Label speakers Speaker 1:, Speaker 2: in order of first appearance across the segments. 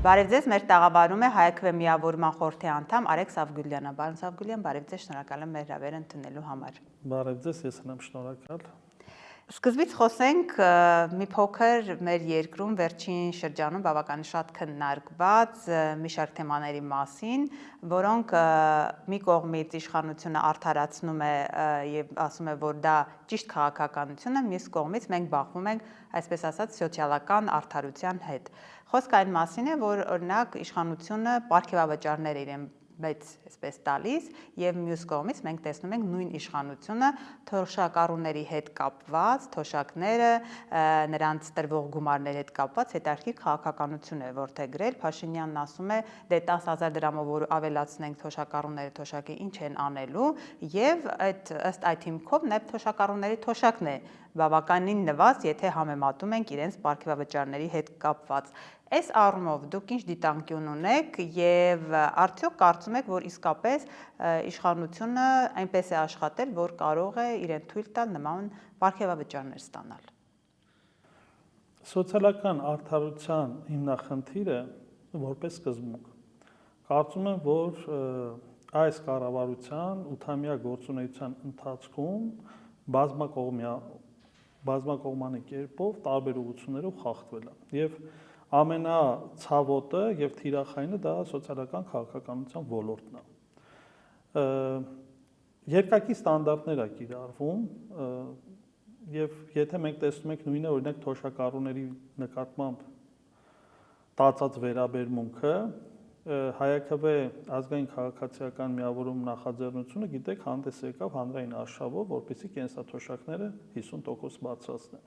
Speaker 1: Բարև ձեզ, մեր տաղավարում է Հայաքվե միավորման խորհրդի անդամ Արեգ Սավգուլյանը։ Պարոն Սավգուլյան, բարև ձեզ, շնորհակալ եմ մեր հրավերը ընդունելու համար։
Speaker 2: Բարև ձեզ, ես եմ շնորհակալ։
Speaker 1: Սկզբից խոսենք մի փոքր մեր երկրում վերջին շրջանում բավական շատ քննարկված մի շարք թեմաների մասին, որոնք մի կողմից իշխանությունը արդարացնում է եւ ասում է, որ դա ճիշտ քաղաքականություն է, մյուս կողմից մենք բախվում ենք, այսպես ասած, սոցիալական արդարության հետ։ Խոսքը այն մասին է, որ օրինակ իշխանությունը պարգևավճարներ իրեն բայց այսպես տալիս եւ մյուս կողմից մենք տեսնում ենք նույն իշխանությունը թոշակառուների հետ կապված, թոշակները նրանց տրվող գումարների հետ կապված հետաքրքիր քաղաքականություն է որդեգրել։ Փաշինյանն ասում է, դե 10,000 դրամով որ ավելացնենք թոշակառուների թոշակը ինչ են անելու եւ ըստ այդ հիմքով նաեւ թոշակառուների թոշակն է բավականին նվազ, եթե համեմատում ենք իրենց պարգևավճարների հետ կապված։ Այս առումով դուք ինչ դիտանկյուն ունեք եւ արդյոք կարծում եք, որ իսկապես իշխանությունը այնպես է աշխատել, որ կարող է իրեն թույլ տալ նման պարգևավճարներ ստանալ։
Speaker 2: Սոցիալական արդարության հիմնախնդիրը որպես սկզբունք։ Կարծում եմ, որ այս կառավարության 8-ամյա գործունեության ընթացքում բազմակողմանի կերպով տարբեր ուղղություններով խախտվել է եւ ամենացավոտը եւ թիրախայինը դա սոցիալական քաղաքականության ոլորտն է։ Երկակի ստանդարտներ է կիրառվում եւ եթե մենք տեսնում ենք նույնը օրինակ թոշակառուների նկատմամբ տածած վերաբերմունքը Հայաքվե ազգային քաղաքացիական միավորում նախաձեռնությունը գիտեք հանդես եկավ հանրային արշավով, որպեսզի կենսաթոշակները 50% բարձրացնեն։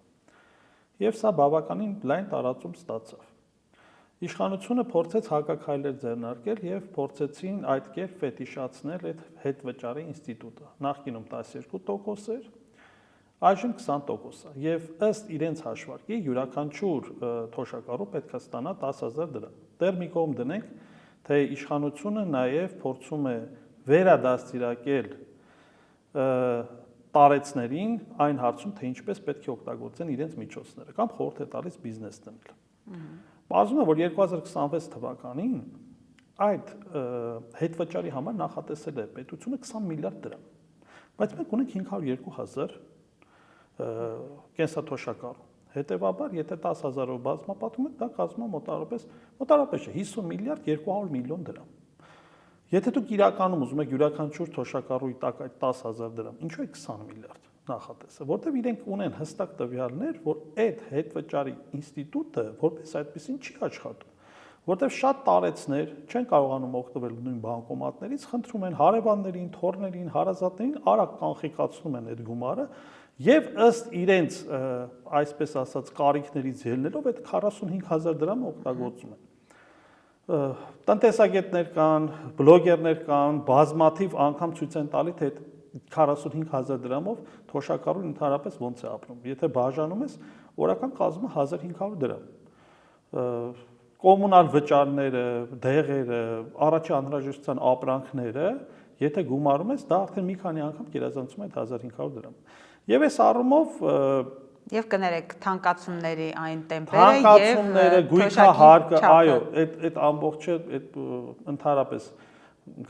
Speaker 2: Եվ սա բավականին լայն տարածում ստացավ։ Իշխանությունը փորձեց հակաքայլեր ձեռնարկել եւ փորձեցին այդ կերպ ֆետիշացնել այդ հետվճարի ինստիտուտը։ Նախկինում 12% էր, այժմ 20% է։ Եվ ըստ իրենց հաշվարկի յուրաքանչյուր թոշակառու պետք է ստանա 10,000 դրամ։ Դեռ մի կողմ դնենք, թե իշխանությունը նաեւ փորձում է վերադաստիարակել տարեցներին այն հարցում, թե ինչպես պետք է օգտագործեն իրենց միջոցները կամ խորհուրդ է տալիս բիզնես դնել։ Պարզվում է, որ 2026 թվականին այդ հետվճարի համար նախատեսել է պետությունը 20 միլիարդ դրամ, բայց մենք ունենք 502,000 կենսաթոշակառու։ Հետևաբար, եթե 10,000-ով բազմապատում եք, դա կազմում է մոտարապես 50 միլիարդ 200 միլիոն դրամ։ Եթե դուք իրականում ուզում եք յուրաքանչյուր թոշակառուի տակ այդ 10,000 դրամ, ինչու է 20 միլիարդ նախատեսը, որտեղ իրենք ունեն հստակ տվյալներ, որ այդ հետվճարի ինստիտուտը որպես այդպեսին չի աշխատում, որտեղ շատ տարեցներ չեն կարողանում օգտվել նույն բանկոմատներից, խնդրում են հարևաններին, թոռներին, հարազատներին արագ կանխիկացնում են այդ գումարը եւ ըստ իրենց այսպես ասած կարիքներից ելնելով այդ 45,000 դրամը օգտագործում են։ Տնտեսագետներ կան, բլոգերներ կան, բազմաթիվ անգամ ցույց են տալի, թե 45,000 դրամով թոշակառուն ընդհանրապես ոնց է ապրում։ Եթե բաժանում ես, օրական կազմում է 1500 դրամ։ Կոմունալ վճարները, դեղերը, առաջի անհրաժեշտության ապրանքները, եթե գումարում ես, դա արդեն մի քանի անգամ գերազանցում է 1500 դրամ։ Եվ այս առումով
Speaker 1: Եվ կներեք թանկացումների այն տեմպերը եւ
Speaker 2: թանկացումները, գույքա հարկը, այո, այդ ամբողջը այդ ընդհանրապես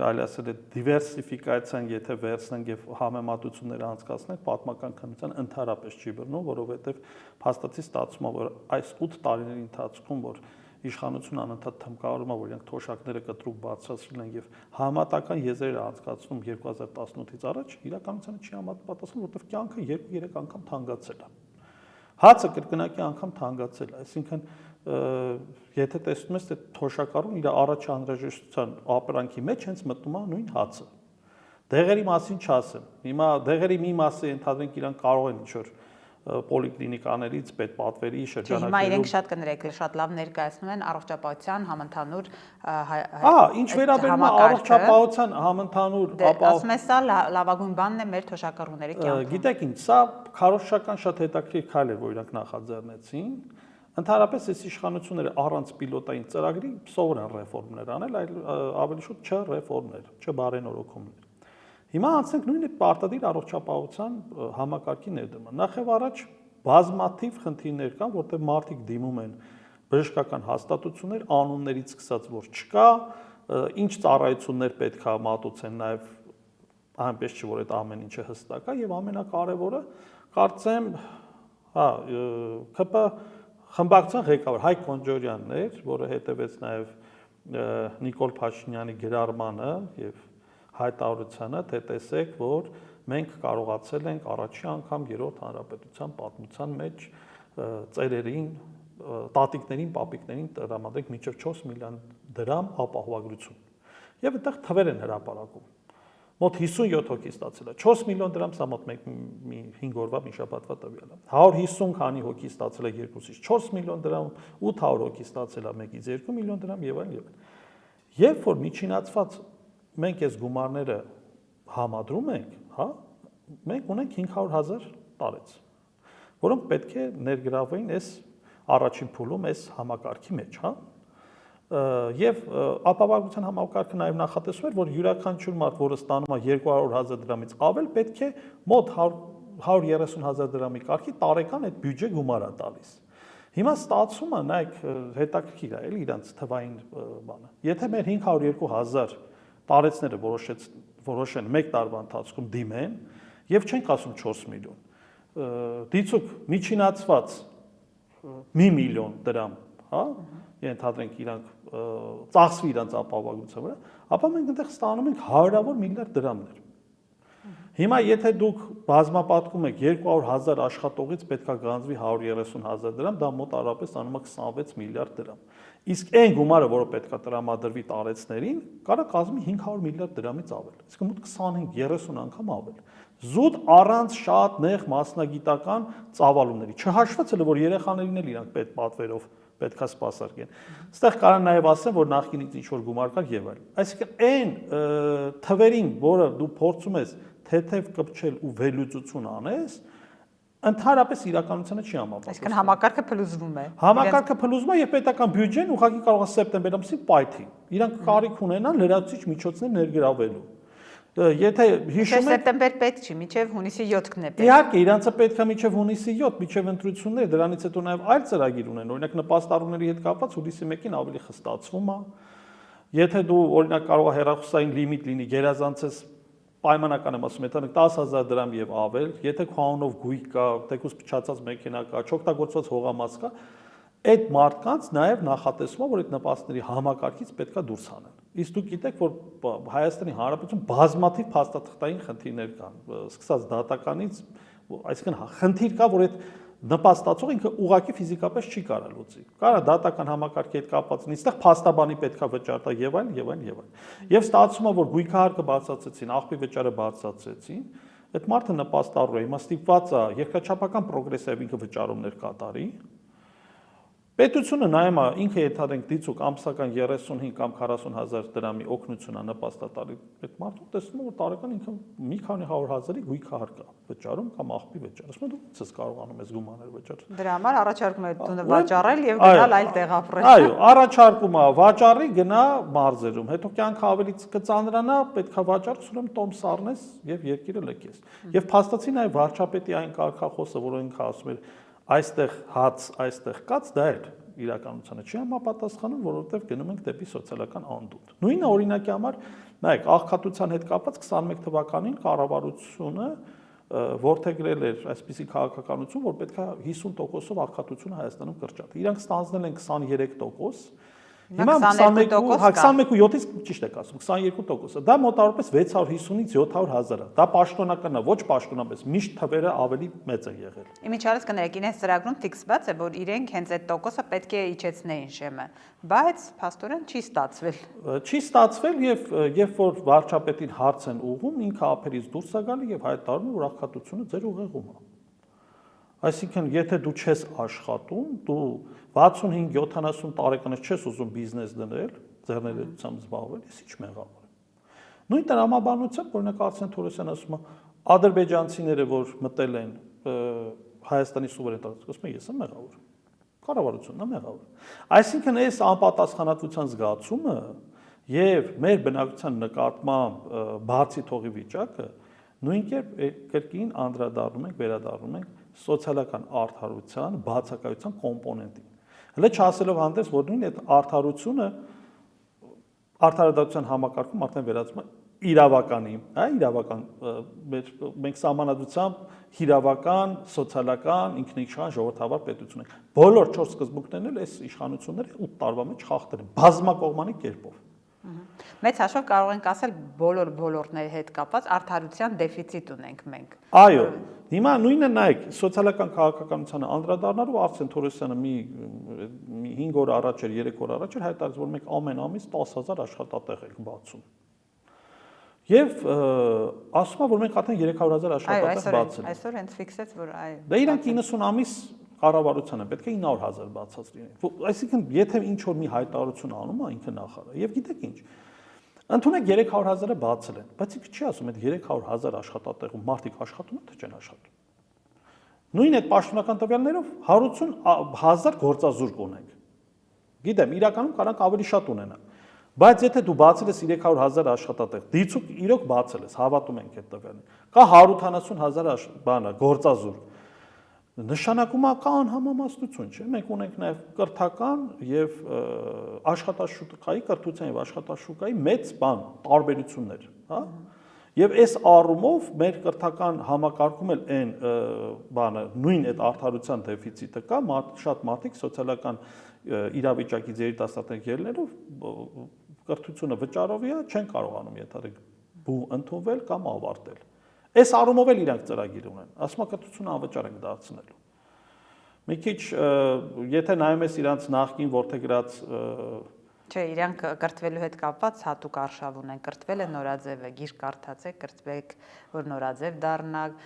Speaker 2: կարելի ասել է դիվերսիֆիկացիան, եթե վերցնենք եւ համեմատությունները անցկացնենք, պատմական քննության ընդհանրապես չի բռնում, որովհետեւ փաստացի ստացվում է, որ այս 8 տարիների ընթացքում, որ իշխանությունը անընդհատ թմկարում է, որ իրենք թոշակները կտրուկ բարձրացրել են եւ համատական եզրերը անցկացնում 2018-ից առաջ, իրականությանը չի համապատասխանում, որովհետեւ կյանքը 2-3 անգամ թանկացել է։ Հացը կրկնակի անգամ թանկացել է, այսինքն եթե տեսնում ես, թե թոշակառուն իր առաջ անհրաժեշտության ապրանքի մեջ հենց մտնում է նույն հացը։ Դեղերի մասին չասեմ։ Հիմա դեղերի մի մասը ընդհանրենք իրան կարող են ինչ-որ պոլիկլինիկաներից, պետպատվերի շրջանակներում։ Հիմա
Speaker 1: իրենք շատ կներեք, շատ լավ ներկայացնում են առողջապահության համընդհանուր
Speaker 2: ինչ վերաբերում է առողջապահության համընդհանուր
Speaker 1: ասում ես սա լավագույն բանն է մեր թոշակառուների կյանքում։
Speaker 2: Գիտեք ինչ, սա քարոզչական շատ հետաքրքիր քայլ էր, որ իրանք նախաձեռնեցին։ Ընդհանրապես այս իշխանությունները առանց պիլոտային ծրագրի սովոր են ռեֆորմներ անել, այլ ավելի շուտ չռեֆորմներ, չբարենորոգումներ։ Հիմա անցնենք նույն այդ պարտադիր առողջապահության համակարգի ներդրման։ Նախ եւ առաջ բազմաթիվ խնդիրներ կան, որտեղ մարդիկ դիմում են բժշկական հաստատություններ, անուններից սկսած որ չկա, ինչ ծառայություններ պետք է մատուցեն նաև այնպես չի որ այդ ամեն ինչը հստակ է եւ ամենակարևորը կարծեմ, հա, ԿՊ խմբակցության ղեկավար Հայկ Կոնջորյանն էր, որը հետևեց նաև Նիկոլ Փաշինյանի գրառմանը եւ հայտարարությանը, թե տեսեք, որ մենք կարողացել ենք առաջի անգամ երրորդ հանրապետության պատմության մեջ ծերերին, տատիկներին, պապիկներին տրամադրենք մինչև 4 միլիոն դրամ ապահովագրություն։ Եվ այդտեղ թվեր են հրապարակում։ Մոտ 57 հոգի ստացել է 4 միլիոն դրամ, սա մոտ 5 օրվա մի շաբաթվա տվյալ է։ 150 քանի հոգի ստացել է 2-ից 4 միլիոն դրամ, 800 հոգի ստացել է 1-ից 2 միլիոն դրամ եւ այլն եւ այլն։ Երբ որ միջինացված մենք այս գումարները համադրում ենք, հա, մենք ունենք 500,000 տարեց, որոնք պետք է ներգրավվեին այս առաջին փուլում այս համակարգի մեջ, հա։ Եվ ապահովագրության համակարգը նաև նախատեսում էր, որ յուրաքանչյուր մարդ, որը ստանում է 200,000 դրամից ավել, պետք է մոտ 130,000 դրամի կարգի տարեկան այդ բյուջե գումար է տալիս։ Հիմա ստացումը, նայեք, հետաքրքիր է, էլի իրանց թվային բանը։ Եթե մեր 502,000 տարեցները որոշեն մեկ տարվա ընթացքում դիմեն եւ չենք ասում 4 միլիոն, դիցուք միջինացված 1 միլիոն դրամ, հա, ենթադրենք իրանք ծախսվի իրանց ապահովագրության վրա, ապա մենք այնտեղ ստանում ենք հարյուրավոր միլիարդ դրամներ։ Հիմա եթե դուք բազմապատկում եք 200,000 աշխատողից պետքա գանձվի 130,000 դրամ, դա մոտ առապես անում է 26 միլիարդ դրամ։ Իսկ այն գումարը, որը պետքա տրամադրվի տարեցներին, կարա կազմի 500 միլիարդ դրամից ավել։ Իսկ մոտ 25-30 անգամ ավել։ Զուտ առանց շատ նեղ մասնագիտական ծավալումների։ Չհաշված էլ որ երեխաներին էլ իրանք պետ պատվերով պետքա սպասարկեն։ Այստեղ կարան նաև ասեմ, որ նախկինից ինչ որ գումար կար եւ այլն։ Այսինքն այն թվերին, որը դու փորձում ես թեթև կպչել ու վերլուծություն անես, ընդհանրապես իրականությանը չի համապատասխանում։
Speaker 1: Այսինքն համակարգը փլուզվում է։
Speaker 2: Համակարգը փլուզվում է եւ պետական բյուջեն ուղղակի կարող է սեպտեմբեր ամսին պայթի։ Իրանք կարիք ունենան լրացուցիչ միջոցներ ներգրավելու։ Եթե հիշում եք
Speaker 1: սեպտեմբեր պետք չի, մինչև հունիսի 7-ն է պետք։
Speaker 2: Իհարկե, իրանցը պետք է մինչև հունիսի 7, մինչև ընտրությունները, դրանից հետո նաև այլ ծրագիր ունեն, օրինակ նպաստառուների հետ կապված հուլիսի 1-ին ավելի խստացվում է։ Եթե դու օրինակ կարող է հեռախոսային լիմիտ լինի, գերազանցես պայմանական եմ ասում, եթե 10,000 դրամ եւ ավել, եթե քո անունով գույք կա, թեկուզ փչացած մեքենա կա, չօգտագործված հողամաս կա, այդ մարդկանց նաև նախատեսվում է, որ այդ նպաստների համակարգից պետքա դուրս հանեն։ Իսկ դուք գիտեք, որ Հայաստանի Հանրապետություն բազմաթիվ փաստաթղթային խնդիրներ կան, սկսած դատականից, այսինքն խնդիր կա, որ այդ նպաստացող ինքը ուղղակի ֆիզիկապես չի կարա լուծի։ Կարա դատական համակարգի հետ կապված լինի, այստեղ փաստաբանի պետքա վճար տա եւ այլն եւ այլն եւ այլն։ Եվ ստացվում է, որ գույքահարկը բացացեցին, աղբի վճարը բացացեցին, այդ մարդը նպաստառու է, հիմա ստիպված է երկրաչափական պրոգրեսիվ ինքը վճարումներ կատարի։ Պետությունը նայում է ինքը ենթադրենք դիցուկ ամսական 35 կամ 40,000 դրամի օգնություն է նպաստատարի այդ մարդու տեսնում որ տարեկան ինքը մի քանի 100,000-ի գույքահարկ է վճարում կամ աղբի վճար։ Ասում եմ դու ո՞նց ես կարողանում ես գումարներ վճարել։
Speaker 1: Դրա համար առաջարկում է տունը վաճառել եւ գնալ այլ տեղ ապրել։
Speaker 2: Այո, առաջարկում է վաճառի գնա մարզերում, հետո կյանքը ավելի կծանրանա, պետքա վաճառես, ուրեմն տոմս առնես եւ երկիրը լքես։ Եվ փաստացի նաեւ վարչապետի այն կարգախոսը, որը ինքը ասում էր այստեղ հաց, այստեղ կաց, դա էլ իրականությանը չի համապատասխանում, որովհետև գնում ենք դեպի սոցիալական անդունդ։ Նույնը օրինակի համար, նայեք, աղքատության հետ կապված 21 թվականին կառավարությունը որդեգրել էր այսպիսի քաղաքականություն, որ պետք է 50%-ով աղքատությունը Հայաստանում կրճատի։ Իրանք ստանձնել են 23%, հիմա 21.7-ից ճիշտ եք ասում, 22%-ը։ Դա մոտավորապես 650-ից 700,000 է։ Դա պաշտոնական է, ոչ պաշտոնապես, միշտ թվերը ավելի մեծ են եղել։
Speaker 1: Իմիջիալս կներեք, իրենց ծրագրում ֆիքսված է, որ իրենք հենց այդ տոկոսը պետք է իջեցնեին շեմը, բայց փաստորեն չի ստացվել։
Speaker 2: Չի ստացվել եւ երբ որ վարչապետին հարց են ուղղում, ինքը ափերից դուրս է գալի եւ հայտարարում, որ աղքատությունը ձեր ուղեղում է։ Այսինքն, եթե դու չես աշխատում, դու 65-70 տարեկանից չես ուզում բիզնես դնել, ձեռներեցությամբ զբաղվել, ես ինչ մեղավոր եմ։ Նույն տրամաբանությամբ, օրինակ Արսեն Թորոսյանը ասում է, ադրբեջանցիները, որ մտել են Հայաստանի սուվերենիտետը, ասում են, ես եմ մեղավոր։ Կառավարությունն է մեղավոր։ Այսինքն, այս անպատասխանատվության զգացումը եւ մեր բնակչության նկատմամբ բացի թողի վիճակը նույն կերպ անդրադառնում ենք, վերադառնում ենք սոցիալական արդարության, բացակայության կոմպոնենտին։ Հələ չասելով հանդերձ, որ նույն այդ արդարությունը արդարադատության համակարգում արդեն վերածվում է իրավականի, հա, իրավական մենք սահմանադրությամբ իրավական, սոցիալական, ինքնիշխան ժողովրդավար պետություն ենք։ Բոլոր 4 սկզբունքներն էլ այս իշխանությունները 8 տարվա մեջ խախտել են բազմակողմանի կերպով։
Speaker 1: Մեծ հաշվով կարող ենք ասել բոլոր ոլորտների հետ կապված արդարության դեֆիցիտ ունենք մենք։
Speaker 2: Այո, հիմա նույնը նայեք, սոցիալական քաղաքականությանը անդրադառնալու Արսեն Թորոսյանը մի 5 օր առաջ էր, 3 օր առաջ էր հայտարարել, որ մենք ամեն ամիս 10,000 աշխատատեղ ենք բացում։ Եվ ասում է, որ մենք արդեն 300,000 աշխատատեղ բացել ենք։
Speaker 1: Այսօր հենց ֆիքսեց, որ այո։
Speaker 2: Դա իրանք 90 ամիս կառավարությանը պետք է 900,000 բացած լինեն։ Այսինքն, եթե ինչ որ մի հայտարարություն անում է ինքը նախարարը, եւ գիտեք ինչ, ընդունեք 300,000-ը բացել են, բայց ինքը չի ասում այդ 300,000 աշխատատեղում մարդիկ աշխատում են, թե չեն աշխատում։ Նույն այդ պաշտոնական տվյալներով 180,000 գործազուրկ ունենք։ Գիտեմ, իրականում կարանք ավելի շատ ունենան։ Բայց եթե դու բացել ես 300,000 աշխատատեղ, դիցուկ իրոք բացել ես, հավատում ենք այդ տվյալին, կա 170,000 բանը գործազուրկ, նշանակում է կա անհամեմատություն, չէ՞։ Մենք ունենք նաև կրթական եւ աշխատաշուկայի, կրթության եւ աշխատաշուկայի մեծ բան, տարբերություններ, հա։ Եվ այս առումով մեր կրթական համակարգում էլ այն բանը նույն այդ արդարության դեֆիցիտը կա, շատ մարդիկ սոցիալական իրավիճակից երիտասարդներ ելնելով կրթությունը վճարովի է, չեն կարողանում ենթադրել բու ընդունվել կամ ավարտել։ Այս առումով էլ իրանք ծրագիր ունեն, ասում է կրթությունը անվճար ենք դարձնելու։ Մի քիչ եթե նայում ես իրանց նախկին որդեգրած
Speaker 1: Չէ, իրանք կրթվելու հետ կապված հատուկ արշավ ունեն, կրթվել է նորաձև է, գիրք կարդացեք, կրթվեք, որ նորաձև դառնաք,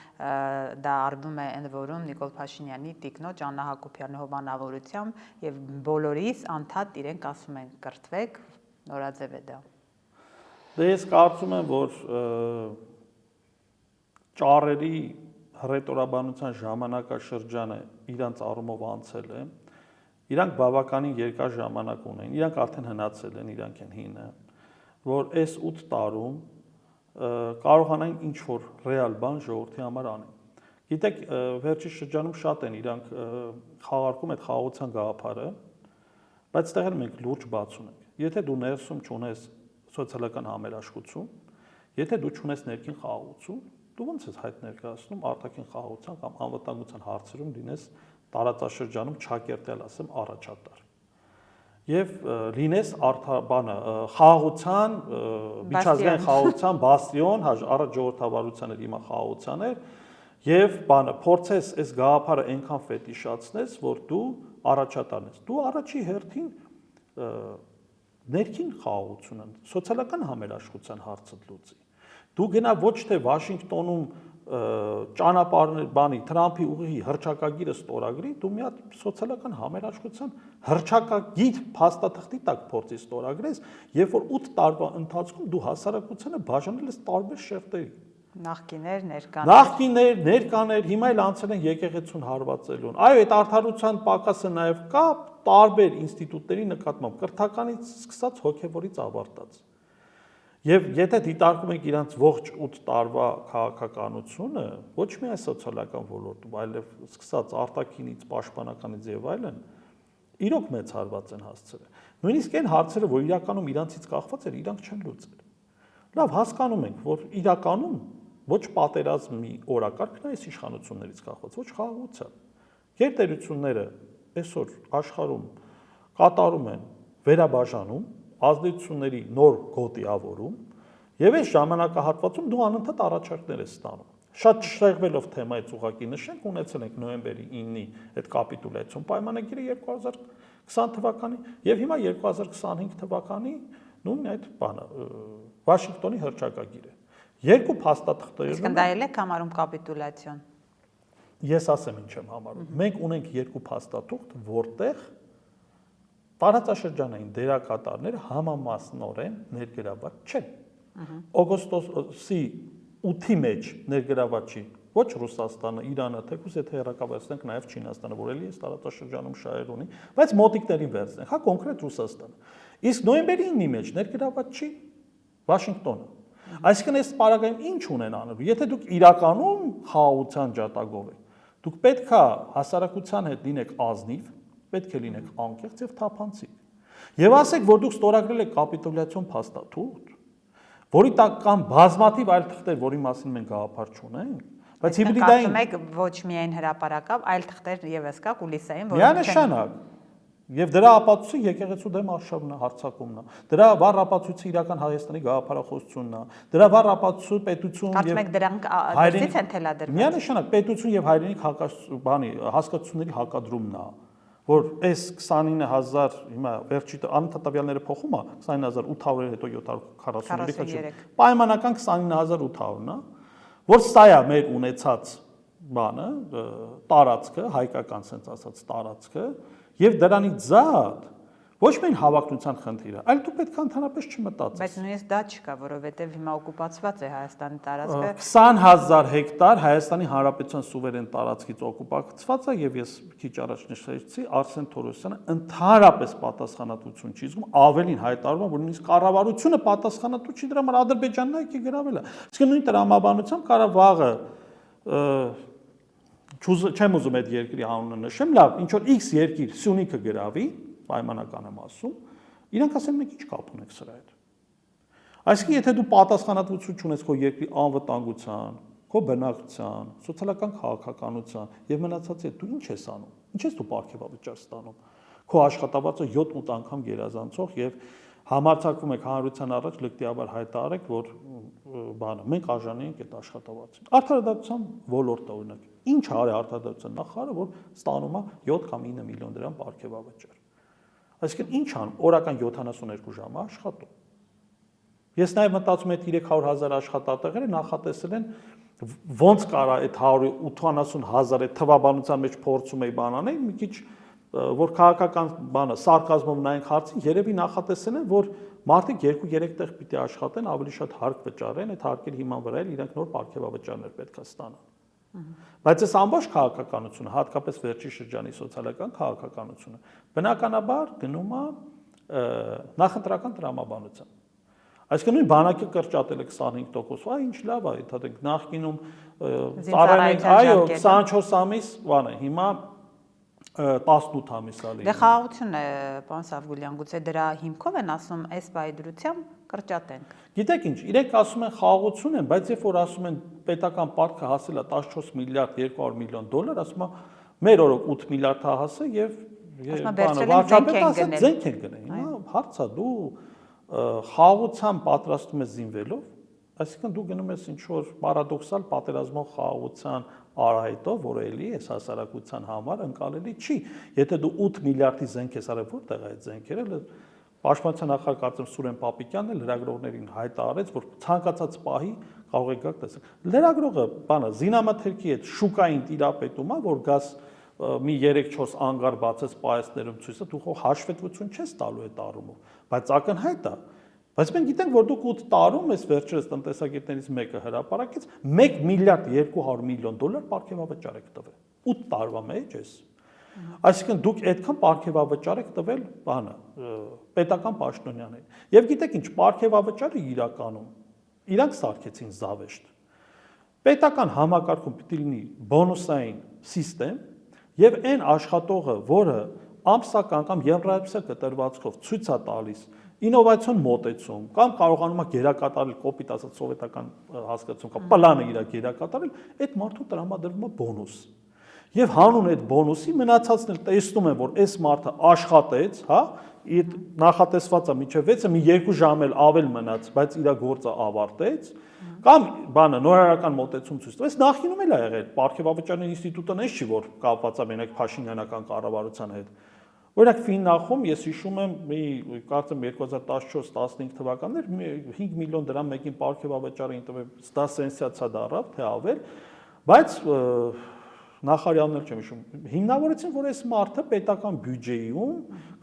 Speaker 1: դա արվում է ընդ որում Նիկոլ Փաշինյանի տիկնոջ Աննա Հակոբյանի հովանավորությամբ եւ բոլորիս անդադ իրենք ասում են կրթվեք, նորաձև է դա։
Speaker 2: Դե ես կարծում եմ, որ ճառերի հռետորաբանության ժամանակաշրջանը իրանց առումով անցել է, իրանք բավականին երկար ժամանակ ունեն, իրանք արդեն հնացել են, իրանք են հինը, որ այս 8 տարում կարողանային ինչ-որ ռեալ բան ժողովրդի համար անեն։ Գիտեք, վերջի շրջանում շատ են իրանք խաղարկում այդ խաղաղության գաղափարը, բայց այդտեղ մենք լուրջ բաց ունենք։ Եթե դու ներսում չունես սոցիալական համերաշխություն, եթե դու չունես ներքին խաղաղություն, դու ո՞նց ես հայտ ներկայացնում արտաքին խաղաղության կամ անվտանգության հարցերում լինես տարածաշրջանում չակերտել, ասեմ, առաջատար։ Եվ լինես խաղաղության, միջազգային խաղաղության բաստիոն, առաջ ժողովրդավարության էր, հիմա խաղաղության էր, եւ փորձես այս գաղափարը այնքան ֆետիշացնես, որ դու առաջատարն ես։ Դու առաջի հերթին ներքին խաղաղությունը, սոցիալական համերաշխության հարցը լուծի։ Դու գնա ոչ թե Վաշինգտոնում ճանապարհներ բանի Թրամփի ուղիղ հռչակագիրը ստորագրի, դու մի հատ սոցիալական համերաշխության հռչակագիր փաստաթղթի տակ փորձի ստորագրես, երբ որ 8 տարվա ընթացքում դու հասարակությանը բաժանել ես տարբեր շերտերի։
Speaker 1: Նախկիներ,
Speaker 2: ներկաներ, հիմա էլ անցել են եկեղեցուն հարվածելուն։ Այո, այդ արդարության պակասը նաև կա տարբեր ինստիտուտների նկատմամբ, կրթականից սկսած հոգևորից ավարտած։ Եվ եթե դիտարկում ենք իրանց ողջ 8 տարվա քաղաքականությունը, ոչ միայն սոցիալական ոլորտում, այլև սկսած արտաքինից, պաշտպանականից եւ այլն, իրոք մեծ հարված են հասցրել։ Նույնիսկ այն հարցերը, որ իրականում իրանցից կախված էր, իրանք չեն լուծել։ Լավ, հասկանում ենք, որ իրականում ոչ պատերազմի օրակարգն է այս իշխանություններից կախված, ոչ խաղաղության։ Գերտերությունները այսօր աշխարհում կատարում են վերաբաժանում, ազդեցությունների նոր գոտիավորում, եւ այս ժամանակահատվածում դու անընդհատ առաջարկներ ես ստանում։ Շատ շեղվելով թեմայից ուղղակի նշենք, ունեցել ենք նոյեմբերի 9-ի այդ կապիտուլյացիոն պայմանագիրը 2020 թվականի եւ հիմա 2025 թվականի նույն այդ բանը Վաշինգտոնի հռչակագիրը։ Երկու փաստաթղթեր։
Speaker 1: Իսկ դա էլ է համարում կապիտուլյացիոն։
Speaker 2: Ես ասեմ ինչ եմ համարում։ Մենք ունենք երկու փաստաթուղթ, որտեղ տարածաշրջանային դերակատարները համամասնորեն ներգրաված չեն։ Օգոստոսի 8-ի մեջ ներգրաված չի ոչ Ռուսաստանը, Իրանը, թեկուզ եթե հեռակայացնենք նաև Չինաստանը, որ էլի այս տարածաշրջանում շահեր ունի, բայց մոտիկներին վերցնենք, հա կոնկրետ Ռուսաստանը։ Իսկ նոյեմբերի 9-ի մեջ ներգրաված չի Վաշինգտոնը։ Այսինքն այս պարագայում ինչ ունեն անելու։ Եթե դուք իրականում խաղաղության ջատագով եք, դուք պետք է հասարակության հետ լինեք ազնիվ, պետք է լինեք անկեղծ եւ թափանցիկ։ Եվ ասեք, որ դուք ստորագրել եք կապիտուլյացիոն փաստաթուղթ, որի տակ կան բազմաթիվ այլ թղթեր, որի մասին մենք գաղափար չունենք, բայց հիբրիդային
Speaker 1: եք ոչ միայն հրապարակավ, այլ թղթեր եւս կա կուլիսային,
Speaker 2: միանշանակ եւ դրա ապացույցը եկեղեցու դեմ արշավն է, հարձակումն է։ Դրա վառ ապացույցը իրական Հայաստանի գաղափարախոսությունն է։ Դրա վառ ապացույցը պետություն եւ
Speaker 1: Կարծում եք դրանք դրսից են թելադրված։
Speaker 2: Միանշանակ պետություն եւ հայրենիք հասկացությունների հակադրումն է, որ այս 29000 հիմա վերջի անընդհատավյալները փոխում է 29800-ը հետո 743-ը չէ։ Պայմանական 29800-ն է, որ սա է մեր ունեցած բանը, տարածքը, հայկական sense ասած տարածքը, եւ դրանից զատ ոչ միայն հավակնության խնդիրը, այլ դու պետք է ընդհանրապես չմտածես։
Speaker 1: Բայց նույնիսկ դա չկա, որովհետեւ հիմա օկուպացված է Հայաստանի տարածքը։
Speaker 2: 20000 հեկտար Հայաստանի Հանրապետության սուվերեն տարածքից օկուպացված է եւ ես քիչ առաջ նշեցի Արսեն Թորոսյանը ընդհանրապես պատասխանատվություն չի զգում, ավելին հայտարարում, որ նույնիսկ կառավարությունը պատասխանատու չի դրա համար Ադրբեջանն է եկի գրավել է։ Իսկ նույն տրամաբանությամբ կարող վաղը չեմ ուզում այդ երկրի անունը նշեմ, լավ, ինչ որ X երկիր Սյունիքը գրավի, պայմանական եմ ասում, իրանք ասեն մենք ինչ կապ ունենք սրա հետ։ Այսինքն, եթե դու պատասխանատվություն չունես քո երկրի անվտանգության, քո բնակչության, սոցիալական քաղաքականության եւ մնացածի հետ, դու ինչ ես անում։ Ինչ ես դու ապարքեվավճար ստանում։ Քո աշխատավարձը 7-8 անգամ գերազանցող եւ համարձակվում եք հանրության առաջ լկտիաբար հայտարարեք, որ բանը մենք արժանի ենք այդ աշխատավարձին։ Արդարադատության ոլորտը օրինակ ինչ արի արդարադատության նախարարը, որ ստանում է 7 կամ 9 միլիոն դրամ ապարքեվավճար։ Այսինքն ինչ անում, օրական 72 ժամ աշխատում։ Ես նաև մտածում եմ 300,000 աշխատատեղերը նախատեսել են ոնց կարա այդ 180,000 այդ թվաբանության մեջ փորձում էի բան անել, մի քիչ որ քաղաքական բանը սարկազմով նայենք հարցին, երևի նախատեսել են, որ մարդիկ 2-3 տեղ պիտի աշխատեն, ավելի շատ հարկ վճարեն, այդ հարկերի հիման վրա էլ իրենք նոր ապարքեվավճարներ պետք է ստանան։ Բայց այս ամբողջ քաղաքականությունը, հատկապես վերջի շրջանի սոցիալական քաղաքականությունը, բնականաբար գնում է նախընտրական տրամաբանության։ Այսինքն նույն բանակի կրճատել է 25%, այ ինչ լավ է, թաթեք նախկինում ծառայել, այո, 24 ամիս, բան է, հիմա 18 ամիս ալի։
Speaker 1: Դե խաղաղություն է, պարոն Սավգուլյան, գուցե դրա հիմքով են ասում այս բայդրությամբ կրճատենք։
Speaker 2: Գիտեք ինչ, իրենք ասում են խաղաղություն են, բայց երբ որ ասում են պետական պարտքը հասել է 14 միլիարդ 200 միլիոն դոլար, ասում է մեր օրոք 8 միլիարդ է հասել եւ վարչապետը ասել զենք են գնել։ Հիմա հարցը դու խաղաղության պատրաստում ես զինվելով, այսինքն դու գնում ես ինչ որ պարադոքսալ պատերազմող խաղաղության արահետով, որ էլի այս հասարակության համար ընկալելի չի։ Եթե դու 8 միլիարդի զենք ես արել, որտեղ է այդ զենքերը, Պաշտպանության նախարար կարծեմ Սուրեն Պապիկյանն էլ լրագրողներին հայտարարեց, որ ցանկացած պահի կարող է գալ տեսնել։ Լրագրողը բանը զինամթերքի հետ շուկային տիրապետում է, որ գաս մի 3-4 անգար բացես պայեսներում ցույցը, դու խո հաշվետվություն չես տալու այդ առումով, բայց ակնհայտ է։ Բայց մենք գիտենք, որ դուք 8 տարում ես վերջերս տնտեսագետներից մեկը հրապարակեց 1 միլիարդ 200 միլիոն դոլար պարգևավճար եք տվել։ 8 տարվա մեջ էս։ Այսինքն դուք այդքան պարգևավճար եք տվել բանը պետական պաշտոնյաներին։ Եվ գիտեք ինչ, պարգևավճարը իրականում իրանք սարքեցին զավեշտ։ Պետական համակարգում պիտի լինի բոնուսային համակարգ եւ այն աշխատողը, որը ամսական կամ եվրոպական կտրվածքով ցույց է տալիս ինովացիոն մոտեցում կամ կարողանում է գերակատարել կոպիտ ասած սովետական հասկացություն կամ պլանը իր գերակատարել, այդ մարդու տրամադրվում է բոնուս։ Եվ հանուն այդ բոնուսի մնացածն էլ տեսնում են, որ այս մարդը աշխատեց, հա, իր նախատեսվածը միջև 6-ը մի 2 ժամ էլ ավել մնաց, բայց իր գործը ավարտեց, կամ բանը նորարարական մոտեցում ցույց տվեց, նախինում էլ ա եղել պարգևավճարների ինստիտուտն էս չի, որ կապված է մենակ Փաշինյանական կառավարության հետ։ Օրինակ Ֆիննախում ես հիշում եմ, կարծեմ 2014-15 թվականներ 5 միլիոն դրամ մեկին պարգևավճար էին տվել, դա սենսացիա դառավ, թե ավել, բայց նախարարյանն էլ չեմ հիշում, հիմնավորեցին, որ այս մարդը պետական բյուջեում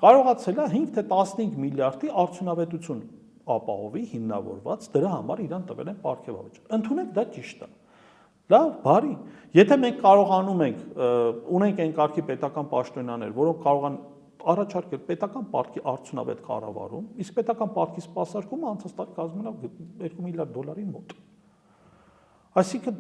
Speaker 2: կարողացել է 5 թե 15 միլիարդի արդյունավետություն ապահովի հիմնավորված, դրա համար իրան տվել են պարգևավճար։ Ընդունեք դա ճիշտ է։ Լավ, բարի։ Եթե մենք կարողանում ենք, ունենք այն կարգի պետական պաշտոնյաներ, որոնք կարող են առաջարկել պետական պարտքի արդյունավետ կառավարում, իսկ պետական պարտքի սպասարկումը անցած տարի կազմել է 2 միլիարդ դոլարի մոտ։ Այսինքն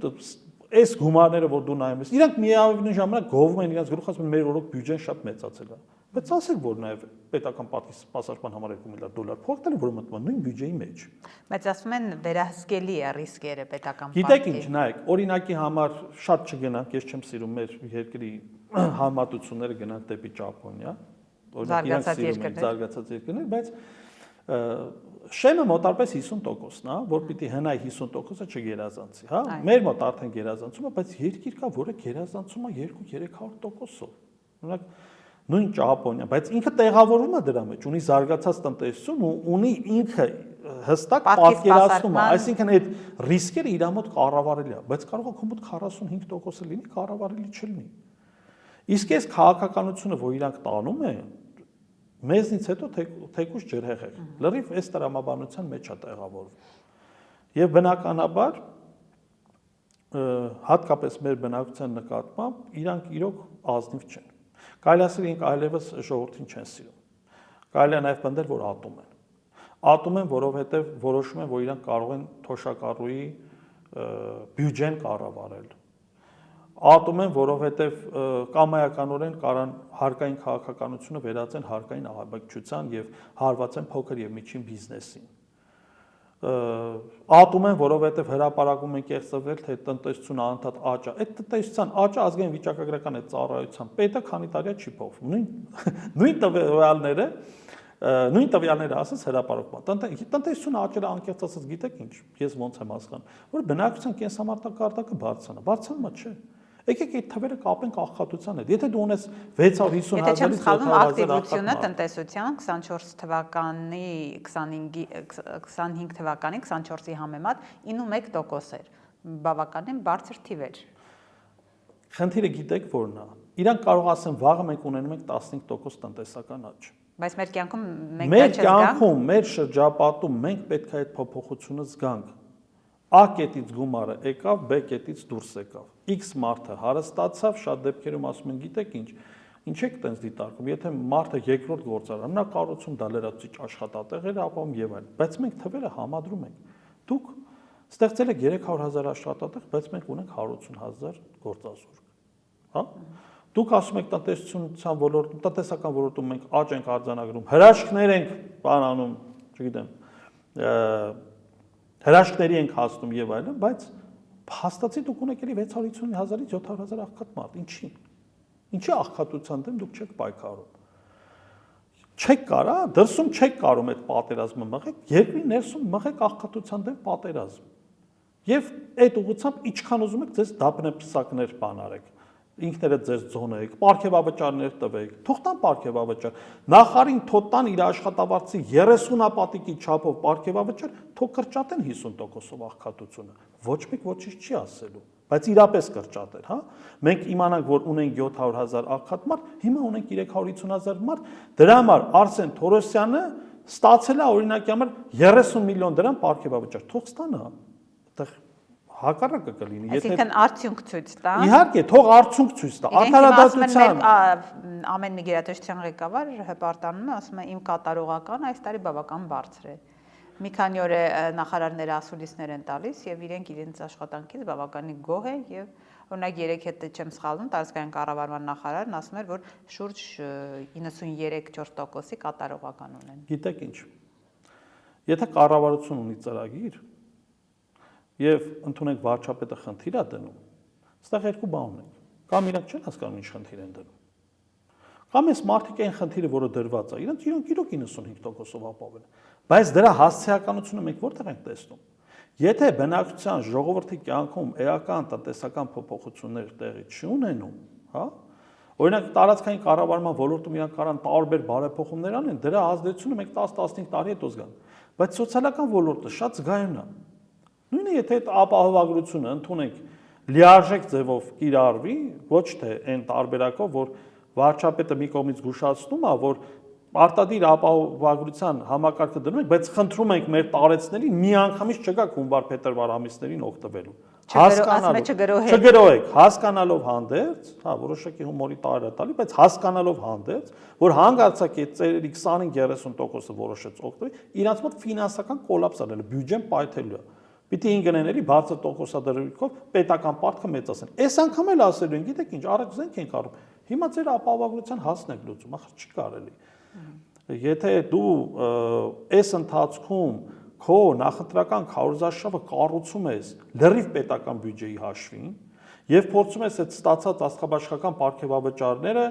Speaker 2: այս գումարները, որ դու նայում ես, իրանք միևնույն ժամանակ գովում են իրենց գլուխ ասում են մեր օրոք բյուջեն շատ մեծացել է։ Բայց ասենք, որ նաև պետական պատվի սպասարկման համար $2 միլիարդ փոխել, որը մտնում է նույն բյուջեի մեջ։
Speaker 1: Բայց ասում են վերահսկելի է ռիսկերը պետական պատվի։
Speaker 2: Գիտեք ինչ, նայեք, օրինակի համար շատ չգնանք, ես չեմ սիրում մեր երկրի համատությունները գնանք դեպի Ճապոնիա,
Speaker 1: զարգացած
Speaker 2: զարգացած երկրներ, բայց շեմը մոտարպես 50%-ն է, որ պիտի հնայ 50%-ը չգերազանցի, հա։ Մեր մոտ արդեն գերազանցում է, բայց երկիր կա, որը գերազանցում է 2-300%-ով։ Օրինակ նույն Ճապոնիա, բայց ինքը տեղավորվում է դրա մեջ, ունի զարգացած տնտեսություն ու ունի ինքը հստակ պատկերացնում է, այսինքն այդ ռիսկերը իր մոտ կառավարելի է, բայց կարող է քո մոտ 45%-ը լինի, կառավարելի չլինի։ Իսկ այս քաղաքականությունը, որ իրանք տանում են, մեզնից հետո թեկուզ ջրհեղեղ, լրիվ այս տրամաբանության մեջ է տեղավորվում։ Եվ բնականաբար հատկապես մեր բնակության նկատմամբ իրանք իրոք ազնիվ չեն։ Կարելի ասել ինք այլևս ժողովրդին չեն սիրում։ Կարելի է նաև պնդել, որ ատում են։ Ատում են, որովհետև որոշում են, որ իրանք կարող են թոշակառուի բյուջեն կառավարել։ Ատում են, որովհետև կամայականորեն կարան հարկային քաղաքականությունը վերածեն հարկային ահաբեկչության եւ հարվածեն փոքր եւ միջին բիզնեսին։ Ատում են, որովհետև հրապարակում են կեղծվել, թե տնտեսությունը անդադ աճ է։ Այդ տնտեսության աճը ազգային վիճակագրական է ծառայության պետը քանի տարի չի փոխվում։ Նույն տվյալները ասած հրապարակում։ Տնտեսությունը աճելը անկեղծ ասած գիտեք ինչ, ես ոնց եմ հասկանում, որ բնակչության կենսամարտակարգը բարձրանա, բարձրանում չէ։ Եկեք այդ թվերը կապենք աղքատության հետ։ Եթե դու ունես 650,000-ից 700,000
Speaker 1: ակտիվությունը տնտեսության 24 թվականի 25 թվականի 24-ի համեմատ 91% էր։ Բավականին բարձր թիվ էր։
Speaker 2: Խնդիրը գիտեք որն է։ Իրանք կարող ասեն վաղը մենք ունենում ենք 15% տնտեսական աճ։
Speaker 1: Բայց մեր կյանքում մենք
Speaker 2: Մեր կյանքում, մեր շրջապատում մենք պետք է այդ փոփոխությունը զգանք։ A կետից գումարը եկավ, B կետից դուրս եկավ։ X մարդը հարստացավ, շատ դեպքերում ասում են, գիտեք ինչ եք տենց դիտարկում, եթե մարդը երկրորդ գործարան, նա կառուցում դա լրացուցիչ աշխատատեղեր ապահովում եւ այլն, բայց մենք թվերը համադրում ենք։ Դուք ստեղծել եք 300,000 աշխատատեղ, բայց մենք ունենք 180,000 գործազուրկ։ Հա։ Դուք ասում եք տնտեսության ոլորտում, տնտեսական ոլորտում մենք աճ ենք արձանագրում, հրաշքներ ենք բանանում, չգիտեմ, հրաշքների ենք հասնում եւ այլն, բայց հաստատի դուք ունեք էլի 650,000-ից 700,000 աղքատ մարդ, ինչի աղքատության դեմ դուք չեք պայքարում։ Չեք կարա, դրսում չեք կարում այդ պատերազմը մղեք, երկրի ներսում մղեք աղքատության դեմ պատերազմ։ Եվ այդ ուղղությամբ ինչքան ուզում եք ձեզ դափնեպսակներ բանարեք։ Ինքներդ ձեզ ձոնեք, պարգևավճարներ տվեք, թող տան պարգևավճար։ Նախարին թող տան իր աշխատավարձի 30-ապատիկի չափով պարգևավճար, թող կրճատեն 50%-ով աղքատությունը։ Ոչ մեկ ոչինչ չի ասելու, բայց իրապես կրճատել, հա։ Մենք իմանանք, որ ունենք 700,000 աղքատ մարդ, հիմա ունենք 350,000 մարդ, դրա համար Արսեն Թորոսյանը ստացել է օրինակի համար 30 միլիոն դրամ պարգևավճար, թող ստանա։ Այդտեղ հակառակը կլինի, եթե
Speaker 1: այսինքն արդյունք ցույց տա։
Speaker 2: Իհարկե, թող արդյունք ցույց տա։ Արդարադատության
Speaker 1: ամեն մի գերատեսչության ղեկավար հպարտանում է, ասում է իմ կատարողական այս տարի բավական բարձր է։ Մի քանի օր է նախարարները ասուլիսներ են տալիս եւ իրենց աշխատանքից բավականին գոհ են եւ օրինակ 3 հետ չեմ սխալվում, տարածքային կառավարման նախարարն ասում էր, որ շուրջ 93-4%-ի կատարողական ունեն։
Speaker 2: Գիտեք ինչ։ Եթե կառավարություն ունի ծրագիր եւ ընդունենք վարչապետը խնդիր է դնում, այստեղ երկու բան ունենք։ Կամ իրանք չեն հասկանում ինչ խնդիր են դնում։ Կամ այս մարդիկ այն խնդիրը, որը դրված է, իրանք իրոք 95%-ով ապահովել են։ Բայց դրա հասցեականությունը մենք որտեղ ենք տեսնում։ Եթե բնակչության ժողովրդի կյանքում էական տնտեսական փոփոխություններ տեղի չունենում, հա, օրինակ տարածքային կառավարման ոլորտում իրանք կարան տարբեր բարեփոխումներ անեն, դրա ազդեցությունը մենք 10-15 տարի հետո զգանք։ Բայց սոցիալական ոլորտը շատ զգայուն է։ Նույնը եթե այդ ապահովագրությունը ընդունենք լիարժեք ձևով կիրառվի, ոչ թե այն տարբերակով, որ վարչապետը մի կողմից զգուշացնում է, որ արտադիր ապահովագրության համակարգը դնում ենք, բայց խնդրում ենք մեր տարեցներին միանգամից չգաք հունվար-փետրվար ամիսներին օգտվելու։ Չգրոհեք, հասկանալով հանդերձ, հա, որոշակի հումորի տարր է տալի, բայց հասկանալով հանդերձ, որ հանգարցակ այդ ծերերի 25-30%-ը որոշեց օգտվել, իրանց մոտ ֆինանսական կոլապս անել, բյուջեն պայթելու է։ Պիտի ինգներների բարձր տոկոսադրույքով պետական պարտքը մեծացնեն։ Այս անգամ էլ ասելու են, գիտեք ինչ, արագ զենք ենք առում, Հիմա ձեր ապահովագրության հասն եք լուծում, ախր չի կարելի։ Եթե դու այս ընթացքում քո նախընտրական քարոզարշավը կառուցում ես լրիվ պետական բյուջեի հաշվին եւ փորձում ես այդ ստացած աստղաբաշխական պարգևավճարները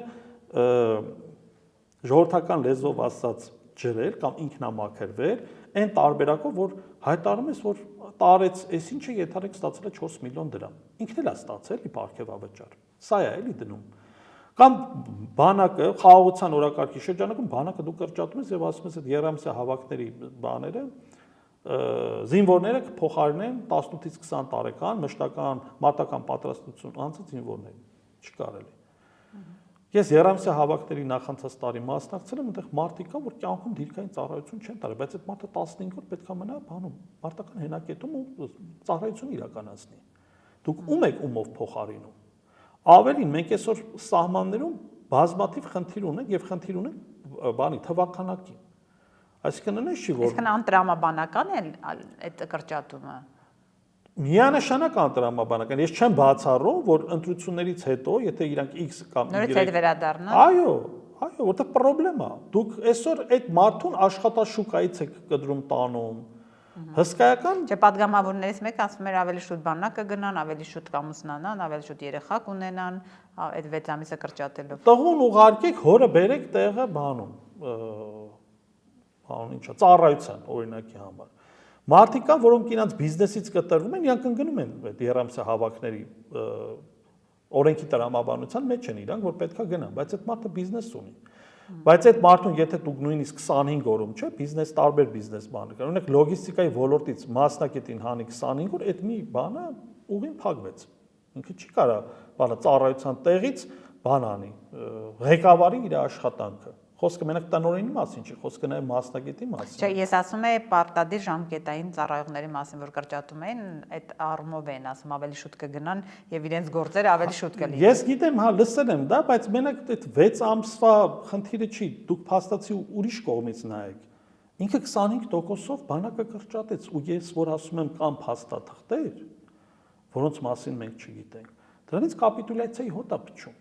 Speaker 2: ժողովրդական լեզվով ասած ջրել կամ ինքնամաքրվել, այն տարբերակով, որ հայտարարում ես, որ տարեց, այս ինչը եթարեք ստացել է 4 միլիոն դրամ։ Ինքն էլ է ստացել ի պարգևավճար։ Սա է էլի դնում։ Կամ բանակը խաղաղության օրակարգի շրջանակում բանակը դու կրճատում ես եւ ասում ես այդ երամսյա հավաքների բաները զինվորները կփոխարինեն 18-ից 20 տարեկան մշտական մարտական պատրաստություն անցած զինվորներին։ Չի կարելի։ Ես երամսյա հավաքների նախանցած տարի մասնակցել եմ, այնտեղ մարդիկ կան, որ կյանքում դիրքային ծառայություն չեն տարել, բայց այդ մարդը 15 օր պետք է մնա բանում, մարտական հենակետում ու ծառայություն իրականացնի։ Դուք ում եք ումով փոխարինում։ Ավելին, մենք այսօր սահմաններում բազմաթիվ խնդիր ունենք եւ խնդիր ունենք բանի թվականակի։ Այսինքն այնպես չի, որ
Speaker 1: Այսինքն անտրամաբանական է այդ կրճատումը։
Speaker 2: Միանշանակ անտրամաբանական։ Ես չեմ բացառում, որ ընտրություններից հետո, եթե իրանք X կամ Y
Speaker 1: նորից հետ վերադառնան։
Speaker 2: Այո, որտեղ խնդրեմ է։ Դուք այսօր այդ մարդուն աշխատաշուկայից եք կտրում տանում։ Հսկայական
Speaker 1: Չէ, падգամավորներից մեկը ասում էր ավելի շուտ բանակը գնան, ավելի շուտ կամուսնանան, ավելի շուտ երեխա կունենան, այդ 6 ամիսը կրճատելով։
Speaker 2: Տղուն ուղարկեք, հորը բերեք տեղը բանում։ Բանուն ինչա, ծառայության օրինակի համար։ Մարդիկ կան, որոնք իրանց բիզնեսից կտրվում են, իրանք ընկնում են այդ երամսյա հավաքների օրենքի տրամաբանության մեջ են իրանք, որ պետքա գնան, բայց այդ մարդը բիզնես ունի։ Բայց այդ մարդուն, եթե դուք նույնիսկ 25 օրում, չէ, բիզնես տարբեր բիզնես բաներ կան։ Օրինակ լոգիստիկայի ոլորտից մասնակետին հանի 25 օր, այդ մի բանը ուղին փակվեց։ Ինքը չի կարա բանը ծառայության տեղից բան անի, ղեկավարի իր աշխատանքը։ Խոսքը մենակ տնօրենի մասին չի, խոսքը նաև մասնակետի մասին։
Speaker 1: Չէ, ես ասում եմ պարտադիր ժամկետային ծառայողների մասին, որ կրճատում էին, այդ առումով են ասում ավելի շուտ կգնան եւ իրենց գործերը ավելի շուտ կլինեն։
Speaker 2: Ես գիտեմ, հա, լսել եմ դա, բայց մենակ այդ 6 ամսվա խնդիրը չի, դուք փաստացի ուրիշ կողմից նայեք։ Ինքը 25%-ով բանակը կրճատեց ու ես որ ասում եմ կան փաստաթղթեր, որոնց մասին մենք չգիտենք։ Դրանից կապիտուլյացիայի հոտ է փչում։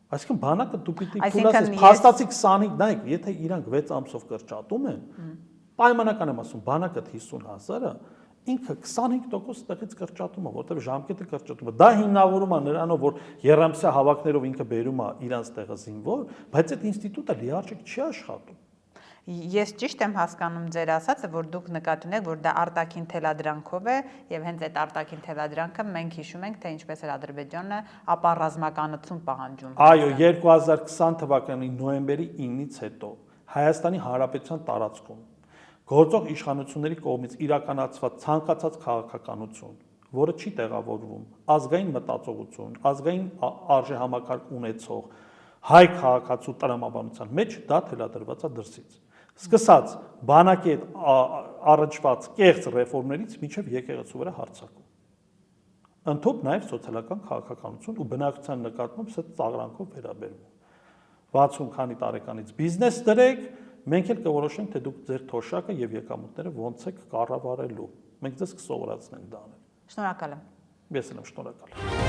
Speaker 2: Այսինքն բանակը դու պիտի փուլասես փաստացի 25, նայեք, եթե իրանք 6 ամսով կրճատում են, պայմանական եմ ասում, բանակը 50,000-ը ինքը 25% տեղից կրճատում է, որտեղ ժամկետը կրճատում է։ Դա հիմնավորում է նրանով, որ երամսյա հավաքներով ինքը բերում է իրանց տեղը զինվոր, բայց այդ ինստիտուտը լիարժեք չի աշխատում։
Speaker 1: Ես ճիշտ եմ հասկանում ձեր ասածը, որ դուք նկատի ունեք, որ դա արտաքին թելադրանքով է եւ հենց այդ արտաքին թելադրանքը մենք հիշում ենք, թե ինչպես էր Ադրբեջանը ապառազմականություն պահանջում։
Speaker 2: Այո, 2020 թվականի նոյեմբերի 9-ից հետո Հայաստանի Հանրապետության տարածքում գործող իշխանությունների կողմից իրականացված ցանկացած քաղաքականություն, որը չի տեղավորվում ազգային մտածողություն, ազգային արժեհամակարգ ունեցող հայ քաղաքացու տրամաբանության մեջ, դա թելադրված է դրսից։ Սկսած բանակի առնչված կեղծ ռեֆորմներից մինչև եկեղեցու վրա հարձակում։ Ընդհանուր նաև սոցիալական քաղաքականություն ու բնակչության նկատմամբ սա ծաղրանքով վերաբերվում։ 60 քանի տարեկանից բիզնես դրեք, մենք էլ կորոշենք, թե դուք ձեր թոշակը եւ եկամուտները ոնց եք կառավարելու։ Մենք ձեզ կսովորացնենք դա անել։
Speaker 1: Շնորհակալ եմ։
Speaker 2: Ես եմ շնորհակալ։